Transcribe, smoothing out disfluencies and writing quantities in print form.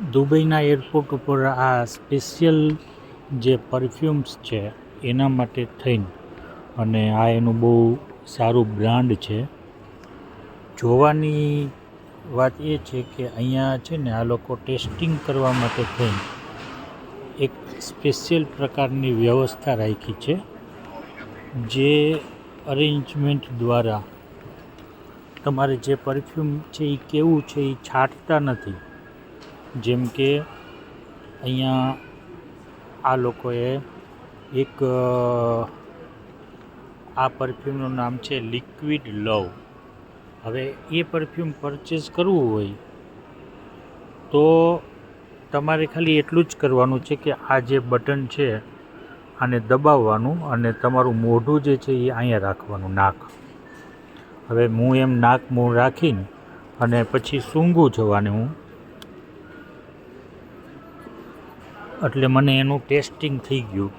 દુબઈના airport ઉપર આ special જે પરફ્યુમ્સ છે એના માટે થઈને અને આ એનું બહુ સારું બ્રાન્ડ છે. જોવાની વાત એ છે કે અહીંયા છે ને આ લોકો ટેસ્ટિંગ કરવા માટે થઈને એક સ્પેશિયલ પ્રકારની વ્યવસ્થા રાખી છે, જે અરેન્જમેન્ટ દ્વારા તમારે જે પરફ્યુમ છે એ કેવું છે એ છાંટતા નથી. જેમ કે અહીંયા આ લોકોએ એક આ પરફ્યુમનું નામ છે લિક્વિડ લવ. હવે એ પરફ્યુમ પરચેસ કરવું હોય તો તમારે ખાલી એટલું જ કરવાનું છે કે આ જે બટન છે આને દબાવવાનું અને તમારું મોઢું જે છે એ અહીંયા રાખવાનું, નાક. હવે હું એમ નાક મોં રાખીને અને પછી સૂંઘું જવાને હું, એટલે મને એનું ટેસ્ટિંગ થઈ ગયું.